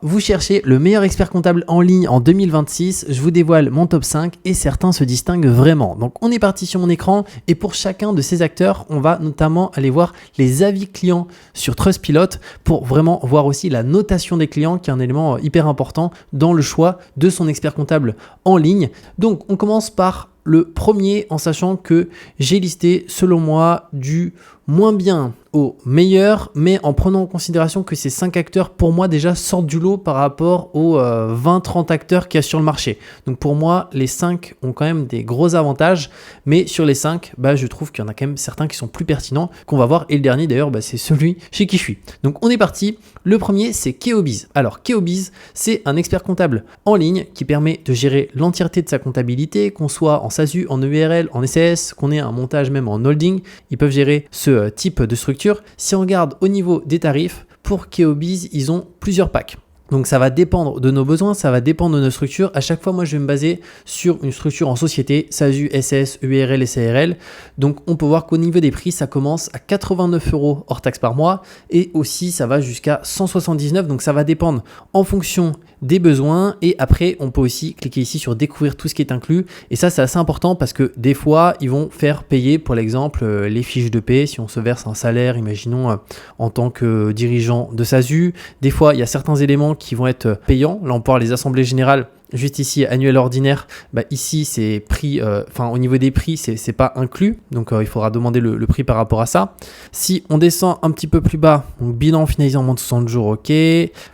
Vous cherchez le meilleur expert comptable en ligne en 2026, je vous dévoile mon top 5 et certains se distinguent vraiment. Donc on est parti sur mon écran et pour chacun de ces acteurs, on va notamment aller voir les avis clients sur Trustpilot pour vraiment voir aussi la notation des clients qui est un élément hyper important dans le choix de son expert comptable en ligne. Donc on commence par le premier en sachant que j'ai listé selon moi du moins bien au meilleur, mais en prenant en considération que ces 5 acteurs pour moi déjà sortent du lot par rapport aux 20-30 acteurs qu'il y a sur le marché. Donc pour moi les 5 ont quand même des gros avantages, mais sur les 5 je trouve qu'il y en a quand même certains qui sont plus pertinents qu'on va voir, et le dernier d'ailleurs c'est celui chez qui je suis. Donc on est parti, le premier c'est Keobiz. Alors Keobiz c'est un expert comptable en ligne qui permet de gérer l'entièreté de sa comptabilité, qu'on soit en SASU, en EURL, en SAS, qu'on ait un montage même en holding, ils peuvent gérer ce type de structure. Si on regarde au niveau des tarifs, pour Keobiz, ils ont plusieurs packs. Donc ça va dépendre de nos besoins, ça va dépendre de nos structures. À chaque fois, moi, je vais me baser sur une structure en société, SASU, SAS, URL et SARL. Donc on peut voir qu'au niveau des prix, ça commence à 89 € hors taxe par mois et aussi ça va jusqu'à 179. Donc ça va dépendre en fonction des besoins, et après on peut aussi cliquer ici sur découvrir tout ce qui est inclus, et ça c'est assez important parce que des fois ils vont faire payer pour l'exemple les fiches de paie si on se verse un salaire, imaginons en tant que dirigeant de SASU. Des fois il y a certains éléments qui vont être payants, là on peut voir les assemblées générales. Juste ici, annuel ordinaire, ici c'est prix, au niveau des prix, c'est pas inclus, donc il faudra demander le prix par rapport à ça. Si on descend un petit peu plus bas, donc bilan finalisé en moins de 60 jours, ok,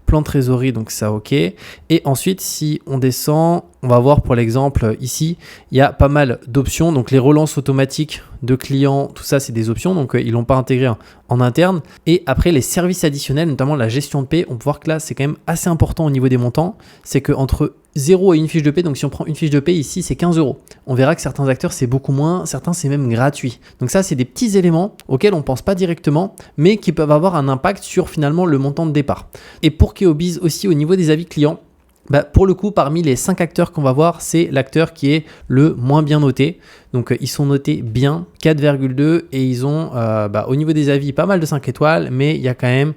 plan de trésorerie, donc ça ok. Et ensuite, si on descend, on va voir pour l'exemple ici, il y a pas mal d'options, donc les relances automatiques de clients, tout ça c'est des options, donc ils l'ont pas intégré en interne. Et après les services additionnels, notamment la gestion de paie, on peut voir que là c'est quand même assez important au niveau des montants, c'est que entre 0 et une fiche de paie, donc si on prend une fiche de paie ici c'est 15 €. On verra que certains acteurs c'est beaucoup moins, certains c'est même gratuit. Donc ça c'est des petits éléments auxquels on pense pas directement, mais qui peuvent avoir un impact sur finalement le montant de départ. Et pour Keobiz aussi au niveau des avis clients, pour le coup, parmi les 5 acteurs qu'on va voir, c'est l'acteur qui est le moins bien noté. Donc, ils sont notés bien, 4,2, et ils ont, au niveau des avis, pas mal de 5 étoiles, mais il y a quand même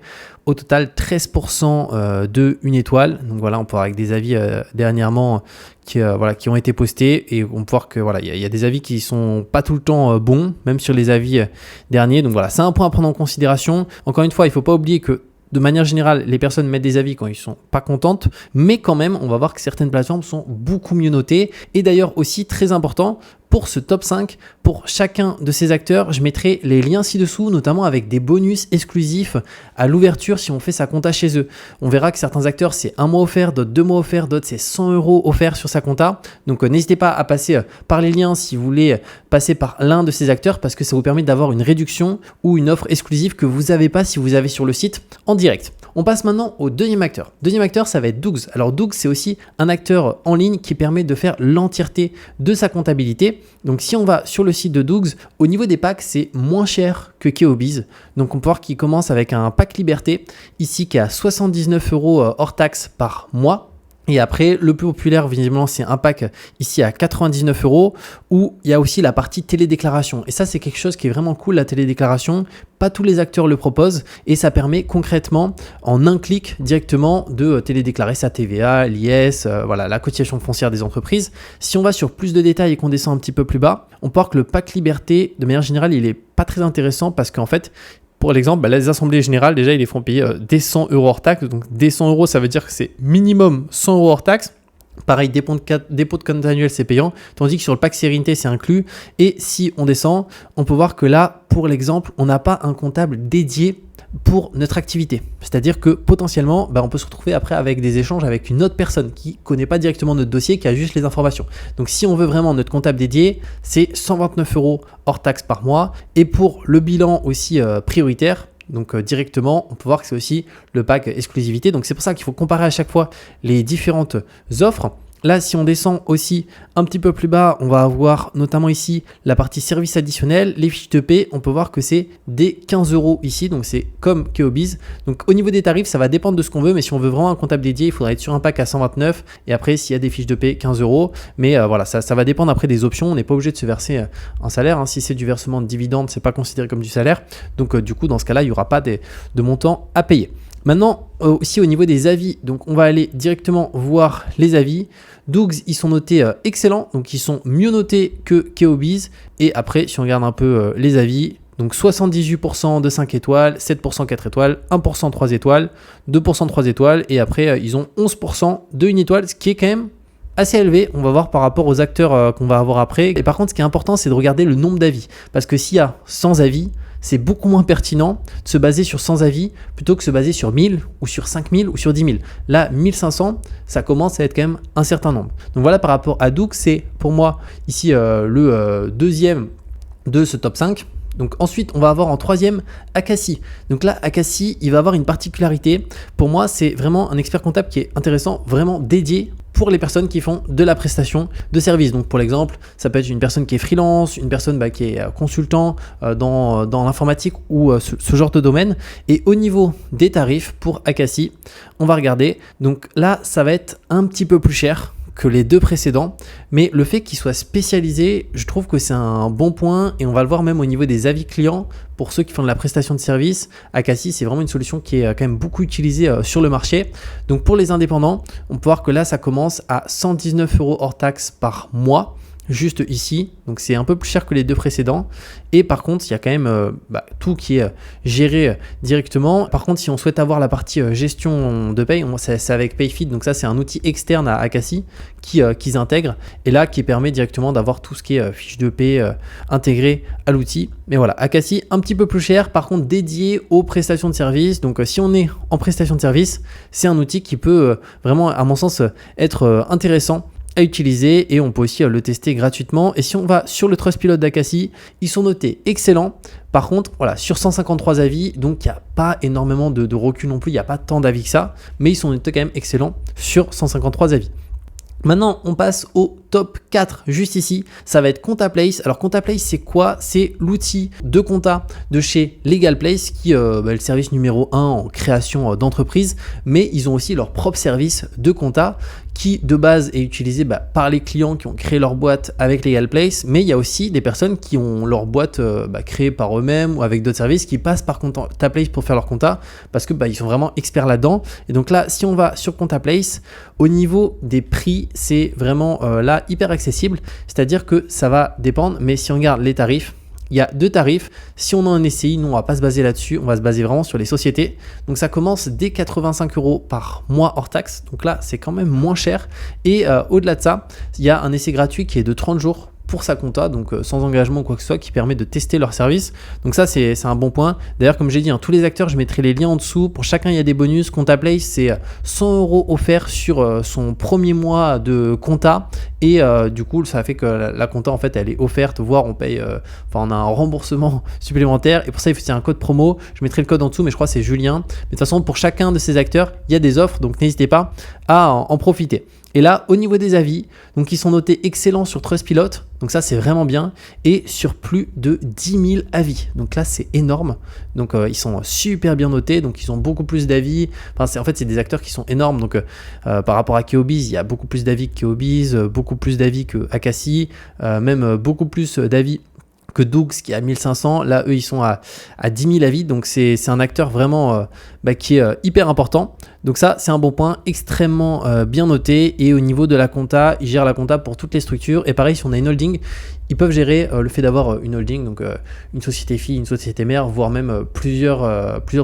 au total 13% de 1 étoile. Donc voilà, on peut voir avec des avis dernièrement qui ont été postés, et on peut voir que il y a des avis qui sont pas tout le temps bons, même sur les avis derniers. Donc voilà, c'est un point à prendre en considération. Encore une fois, il ne faut pas oublier que de manière générale, les personnes mettent des avis quand ils sont pas contentes, mais quand même, on va voir que certaines plateformes sont beaucoup mieux notées. Et d'ailleurs aussi, très important, pour ce top 5, pour chacun de ces acteurs, je mettrai les liens ci-dessous, notamment avec des bonus exclusifs à l'ouverture si on fait sa compta chez eux. On verra que certains acteurs, c'est 1 mois offert, d'autres 2 mois offerts, d'autres c'est 100 € offerts sur sa compta. Donc n'hésitez pas à passer par les liens si vous voulez passer par l'un de ces acteurs, parce que ça vous permet d'avoir une réduction ou une offre exclusive que vous n'avez pas si vous avez sur le site en direct. On passe maintenant au deuxième acteur. Deuxième acteur, ça va être Dougs. Alors Dougs, c'est aussi un acteur en ligne qui permet de faire l'entièreté de sa comptabilité. Donc si on va sur le site de Dougs, au niveau des packs, c'est moins cher que Keobiz. Donc on peut voir qu'il commence avec un pack liberté, ici qui est à 79 € hors taxe par mois. Et après, le plus populaire, visiblement, c'est un pack ici à 99 € où il y a aussi la partie télédéclaration. Et ça, c'est quelque chose qui est vraiment cool, la télédéclaration. Pas tous les acteurs le proposent et ça permet concrètement, en un clic directement, de télédéclarer sa TVA, l'IS, la cotisation foncière des entreprises. Si on va sur plus de détails et qu'on descend un petit peu plus bas, on peut voir que le pack liberté, de manière générale, il est pas très intéressant parce qu'en fait, pour l'exemple, les assemblées générales, déjà, ils les font payer des 100 € hors taxe. Donc, des 100 €, ça veut dire que c'est minimum 100 € hors taxe. Pareil, dépôt de compte annuel, c'est payant. Tandis que sur le pack sérénité, c'est inclus. Et si on descend, on peut voir que là, pour l'exemple, on n'a pas un comptable dédié pour notre activité. C'est-à-dire que potentiellement, on peut se retrouver après avec des échanges avec une autre personne qui ne connaît pas directement notre dossier, qui a juste les informations. Donc si on veut vraiment notre comptable dédié, c'est 129 € hors taxe par mois. Et pour le bilan aussi prioritaire, donc directement, on peut voir que c'est aussi le pack exclusivité. Donc c'est pour ça qu'il faut comparer à chaque fois les différentes offres. Là, si on descend aussi un petit peu plus bas, on va avoir notamment ici la partie services additionnels, les fiches de paie. On peut voir que c'est des 15 € ici, donc c'est comme Keobiz. Donc au niveau des tarifs, ça va dépendre de ce qu'on veut, mais si on veut vraiment un comptable dédié, il faudra être sur un pack à 129 et après s'il y a des fiches de paie, 15 €. Mais ça va dépendre après des options. On n'est pas obligé de se verser un salaire. Si c'est du versement de dividendes, c'est pas considéré comme du salaire. Donc du coup, dans ce cas-là, il n'y aura pas de montant à payer. Maintenant, aussi au niveau des avis, donc on va aller directement voir les avis. Dougs, ils sont notés excellents, donc ils sont mieux notés que Keobiz. Et après, si on regarde un peu les avis, donc 78% de 5 étoiles, 7% 4 étoiles, 1% 3 étoiles, 2% 3 étoiles, et après, ils ont 11% de 1 étoile, ce qui est quand même assez élevé, on va voir par rapport aux acteurs qu'on va avoir après. Et par contre, ce qui est important, c'est de regarder le nombre d'avis, parce que s'il y a 100 avis, c'est beaucoup moins pertinent de se baser sur 100 avis plutôt que se baser sur 1000 ou sur 5000 ou sur 10 000. Là, 1500, ça commence à être quand même un certain nombre. Donc voilà, par rapport à Doug, c'est pour moi ici le deuxième de ce top 5. Donc ensuite, on va avoir en troisième Akassi. Donc là, Akassi, il va avoir une particularité. Pour moi, c'est vraiment un expert comptable qui est intéressant, vraiment dédié pour les personnes qui font de la prestation de service. Donc pour l'exemple, ça peut être une personne qui est freelance, une personne qui est consultant dans l'informatique ou ce genre de domaine. Et au niveau des tarifs pour Akassi, on va regarder. Donc là, ça va être un petit peu plus cher que les deux précédents, mais le fait qu'ils soient spécialisés, je trouve que c'est un bon point, et on va le voir même au niveau des avis clients. Pour ceux qui font de la prestation de service, Akassi, c'est vraiment une solution qui est quand même beaucoup utilisée sur le marché. Donc pour les indépendants, on peut voir que là, ça commence à 119 € hors taxe par mois, juste ici. Donc c'est un peu plus cher que les deux précédents. Et par contre, il y a quand même tout qui est géré directement. Par contre, si on souhaite avoir la partie gestion de paye, c'est avec PayFit. Donc ça, c'est un outil externe à Akassi qu'ils intègrent. Et là, qui permet directement d'avoir tout ce qui est fiche de paie intégré à l'outil. Mais voilà, Akassi, un petit peu plus cher. Par contre, dédié aux prestations de service. Donc si on est en prestation de service, c'est un outil qui peut vraiment, à mon sens, être intéressant à utiliser, et on peut aussi le tester gratuitement. Et si on va sur le Trustpilot d'Akassi, ils sont notés excellents. Par contre, voilà, sur 153 avis, donc il n'y a pas énormément de recul non plus, il n'y a pas tant d'avis que ça, mais ils sont notés quand même excellents sur 153 avis. Maintenant, on passe au top 4 juste ici. Ça va être ComptaPlace. Alors, ComptaPlace, c'est quoi? C'est l'outil de compta de chez LegalPlace qui est le service numéro 1 en création d'entreprise. Mais ils ont aussi leur propre service de compta qui, de base, est utilisé par les clients qui ont créé leur boîte avec LegalPlace. Mais il y a aussi des personnes qui ont leur boîte créée par eux-mêmes ou avec d'autres services qui passent par ComptaPlace pour faire leur compta parce que ils sont vraiment experts là-dedans. Et donc là, si on va sur ComptaPlace, au niveau des prix, c'est vraiment là hyper accessible, c'est-à-dire que ça va dépendre, mais si on regarde les tarifs, il y a deux tarifs. Si on a un SCI, nous on va pas se baser là-dessus, on va se baser vraiment sur les sociétés. Donc ça commence dès 85 € par mois hors taxe, donc là c'est quand même moins cher. Et au-delà de ça, il y a un essai gratuit qui est de 30 jours pour sa compta, donc sans engagement ou quoi que ce soit, qui permet de tester leur service. Donc ça, c'est un bon point. D'ailleurs, comme j'ai dit, tous les acteurs, je mettrai les liens en dessous. Pour chacun, il y a des bonus. ComptaPlace, c'est 100 € offerts sur son premier mois de compta. Et du coup, ça fait que la compta, en fait, elle est offerte, voire on paye, on a un remboursement supplémentaire. Et pour ça, il faut un code promo. Je mettrai le code en dessous, mais je crois que c'est Julien. Mais de toute façon, pour chacun de ces acteurs, il y a des offres. Donc n'hésitez pas à en profiter. Et là, au niveau des avis, donc ils sont notés excellents sur Trustpilot, donc ça c'est vraiment bien, et sur plus de 10 000 avis. Donc là c'est énorme. Donc ils sont super bien notés, donc ils ont beaucoup plus d'avis. En fait, c'est des acteurs qui sont énormes. Donc par rapport à Keobiz, il y a beaucoup plus d'avis que Keobiz, beaucoup plus d'avis que Akassi, même beaucoup plus d'avis que Dougs qui est à 1500. Là, eux, ils sont à 10 000 avis. Donc, c'est un acteur vraiment qui est hyper important. Donc ça, c'est un bon point, extrêmement bien noté. Et au niveau de la compta, ils gèrent la compta pour toutes les structures. Et pareil, si on a une holding, ils peuvent gérer le fait d'avoir une holding, donc une société fille, une société mère, voire même plusieurs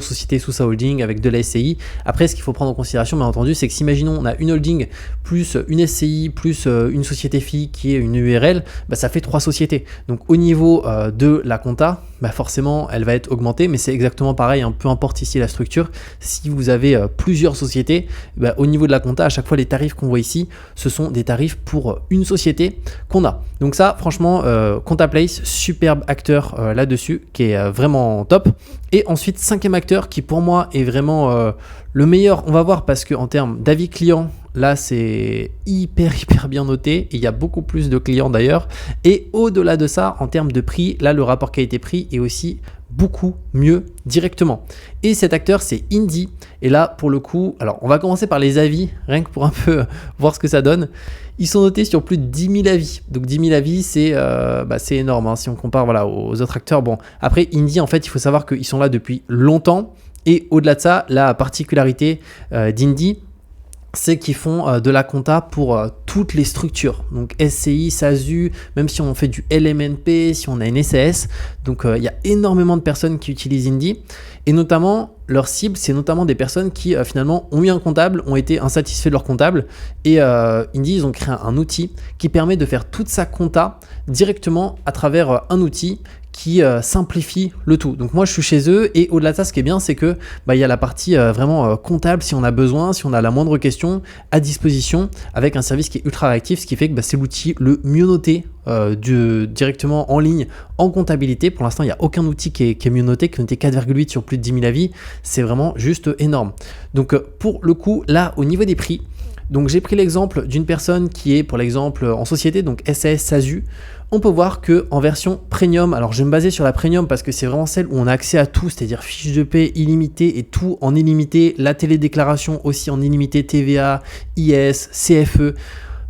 sociétés sous sa holding avec de la SCI. Après, ce qu'il faut prendre en considération, bien entendu, c'est que si, imaginons, on a une holding plus une SCI plus une société fille qui est une URL, ça fait 3 sociétés. Donc au niveau de la compta, forcément, elle va être augmentée, mais c'est exactement pareil, peu importe ici la structure. Si vous avez plusieurs sociétés, au niveau de la compta, à chaque fois, les tarifs qu'on voit ici, ce sont des tarifs pour une société qu'on a. Donc ça, franchement, ComptaPlace, superbe acteur là-dessus, qui est vraiment top. Et ensuite, 5e acteur qui pour moi est vraiment le meilleur, on va voir, parce qu'en termes d'avis client, là c'est hyper bien noté, et il y a beaucoup plus de clients d'ailleurs. Et au-delà de ça, en termes de prix, là le rapport qualité-prix est aussi beaucoup mieux directement. Et cet acteur, c'est Indy. Et là, pour le coup, alors on va commencer par les avis, rien que pour un peu voir ce que ça donne. Ils sont notés sur plus de 10 000 avis. Donc 10 000 avis, c'est énorme si on compare aux autres acteurs. Bon, après, Indy, en fait, il faut savoir qu'ils sont là depuis longtemps. Et au-delà de ça, la particularité d'Indy, c'est qu'ils font de la compta pour toutes les structures. Donc SCI, SASU, même si on fait du LMNP, si on a une SAS. Donc il y a énormément de personnes qui utilisent Indy. Et notamment, leur cible, c'est notamment des personnes qui finalement ont eu un comptable, ont été insatisfaits de leur comptable. Et Indy, ils ont créé un outil qui permet de faire toute sa compta directement à travers un outil qui simplifie le tout. Donc moi je suis chez eux et au-delà de ça, ce qui est bien, c'est que il y a la partie vraiment comptable si on a besoin, si on a la moindre question à disposition, avec un service qui est ultra réactif, ce qui fait que c'est l'outil le mieux noté directement en ligne en comptabilité. Pour l'instant, il n'y a aucun outil qui est mieux noté, qui est noté 4,8 sur plus de 10 000 avis. C'est vraiment juste énorme. Donc pour le coup, là, au niveau des prix, donc j'ai pris l'exemple d'une personne qui est pour l'exemple en société, donc SAS, SASU. On peut voir que en version premium, alors je vais me baser sur la premium parce que c'est vraiment celle où on a accès à tout, c'est-à-dire fiche de paie illimitée et tout en illimité, la télédéclaration aussi en illimité, TVA, IS, CFE,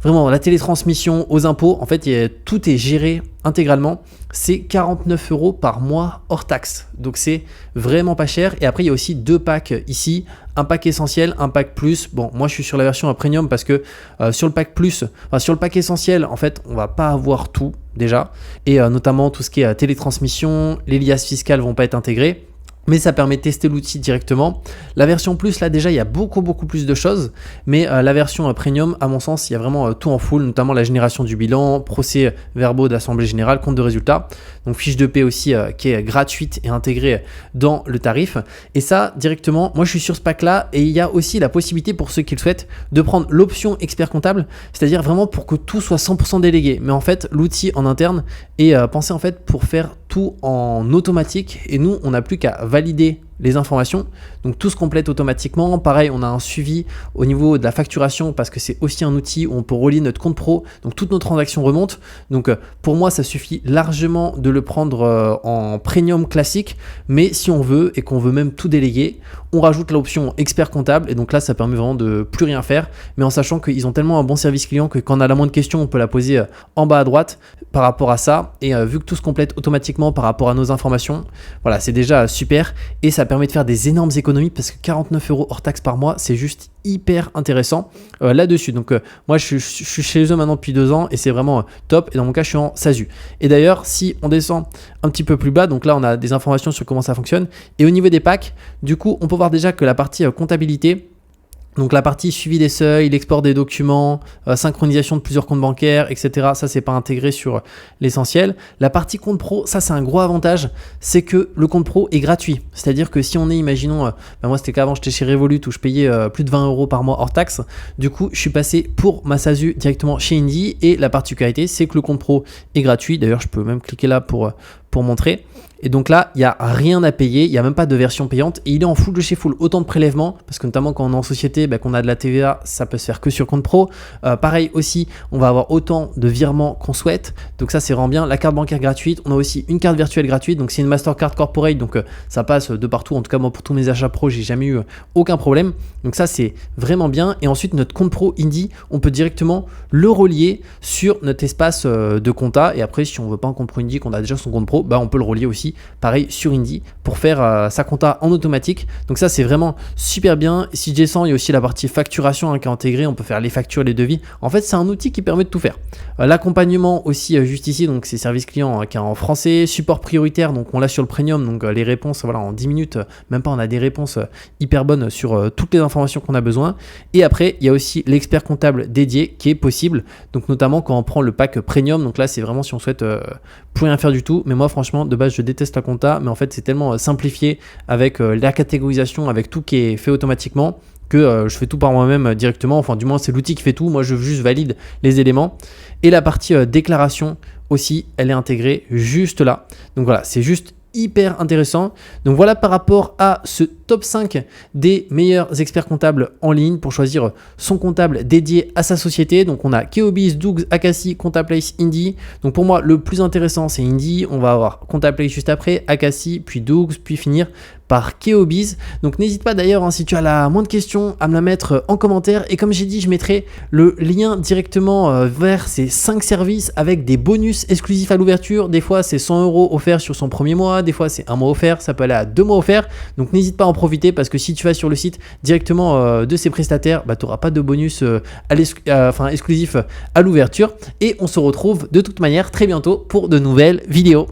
vraiment la télétransmission aux impôts, en fait tout est géré intégralement. C'est 49 € par mois hors taxe, donc c'est vraiment pas cher. Et après il y a aussi 2 packs ici, un pack essentiel, un pack plus. Bon, moi je suis sur la version premium parce que sur le pack plus, sur le pack essentiel, en fait on va pas avoir tout déjà, et notamment tout ce qui est télétransmission, les liasses fiscales vont pas être intégrées. Mais ça permet de tester l'outil directement. La version plus, là déjà, il y a beaucoup plus de choses. Mais la version premium, à mon sens, il y a vraiment tout en full, notamment la génération du bilan, procès-verbaux d'assemblée générale, compte de résultats. Donc fiche de paie aussi qui est gratuite et intégrée dans le tarif. Et ça, directement, moi je suis sur ce pack-là. Et il y a aussi la possibilité pour ceux qui le souhaitent de prendre l'option expert comptable. C'est-à-dire vraiment pour que tout soit 100% délégué. Mais en fait, l'outil en interne est pensé en fait pour faire tout en automatique. Et nous, on n'a plus qu'à valider les informations, donc tout se complète automatiquement. Pareil, on a un suivi au niveau de la facturation parce que c'est aussi un outil où on peut relier notre compte pro, donc toutes nos transactions remontent. Donc pour moi, ça suffit largement de le prendre en premium classique, mais si on veut et qu'on veut même tout déléguer, on rajoute l'option expert comptable et donc là, ça permet vraiment de plus rien faire, mais en sachant qu'ils ont tellement un bon service client que quand on a la moindre question, on peut la poser en bas à droite par rapport à ça. Et vu que tout se complète automatiquement par rapport à nos informations, voilà, c'est déjà super et ça permet de faire des énormes économies parce que 49 € hors taxe par mois, c'est juste hyper intéressant là-dessus. Donc moi je suis chez eux maintenant depuis 2 ans et c'est vraiment top. Et dans mon cas, je suis en SASU. Et d'ailleurs, si on descend un petit peu plus bas, donc là on a des informations sur comment ça fonctionne. Et au niveau des packs, du coup, on peut voir déjà que la partie comptabilité, donc la partie suivi des seuils, l'export des documents, synchronisation de plusieurs comptes bancaires, etc. Ça, c'est pas intégré sur l'essentiel. La partie compte pro, ça c'est un gros avantage, c'est que le compte pro est gratuit. C'est-à-dire que si on est, imaginons, moi c'était qu'avant j'étais chez Revolut où je payais plus de 20 € par mois hors taxe. Du coup, je suis passé pour ma SASU directement chez Indy et la particularité, c'est que le compte pro est gratuit. D'ailleurs, je peux même cliquer là pour montrer. Et donc là, il n'y a rien à payer, il n'y a même pas de version payante et il est en full de chez full. Autant de prélèvements, parce que notamment quand on est en société, qu'on a de la TVA, ça peut se faire que sur compte pro. Pareil aussi, on va avoir autant de virements qu'on souhaite. Donc ça, c'est vraiment bien. La carte bancaire gratuite, on a aussi une carte virtuelle gratuite. Donc c'est une Mastercard Corporate, donc ça passe de partout. En tout cas, moi, pour tous mes achats pro, j'ai jamais eu aucun problème. Donc ça, c'est vraiment bien. Et ensuite, notre compte pro Indy, on peut directement le relier sur notre espace de compta. Et après, si on veut pas un compte pro Indy, qu'on a déjà son compte pro, on peut le relier aussi pareil sur Indy pour faire sa compta en automatique. Donc ça, c'est vraiment super bien. Et si je descends, il y a aussi la partie facturation qui est intégrée. On peut faire les factures, les devis. En fait, c'est un outil qui permet de tout faire. L'accompagnement aussi juste ici, donc c'est service client qui est en français, support prioritaire, donc on l'a sur le premium, donc les réponses, voilà, en 10 minutes, même pas, on a des réponses hyper bonnes sur toutes les informations qu'on a besoin. Et après, il y a aussi l'expert comptable dédié qui est possible, donc notamment quand on prend le pack premium. Donc là, c'est vraiment si on souhaite plus rien faire du tout. Mais moi, franchement, de base, je déteste la compta, mais en fait, c'est tellement simplifié avec la catégorisation, avec tout qui est fait automatiquement, que je fais tout par moi-même directement. Enfin, du moins, c'est l'outil qui fait tout. Moi, je juste valide les éléments. Et la partie déclaration aussi, elle est intégrée juste là. Donc voilà, c'est juste hyper intéressant. Donc voilà par rapport à ce top 5 des meilleurs experts comptables en ligne pour choisir son comptable dédié à sa société. Donc on a Keobiz, Dougs, Akassi, Contaplace, Indy. Donc pour moi, le plus intéressant, c'est Indy. On va avoir Contaplace juste après, Akassi, puis Dougs, puis finir par Keobiz. Donc n'hésite pas d'ailleurs, hein, si tu as la moindre question, à me la mettre en commentaire. Et comme j'ai dit, je mettrai le lien directement vers ces 5 services avec des bonus exclusifs à l'ouverture. Des fois, c'est 100 € offerts sur son premier mois. Des fois, c'est 1 mois offert. Ça peut aller à 2 mois offerts. Donc n'hésite pas à en profiter parce que si tu vas sur le site directement de ces prestataires, tu n'auras pas de bonus exclusif à l'ouverture. Et on se retrouve de toute manière très bientôt pour de nouvelles vidéos.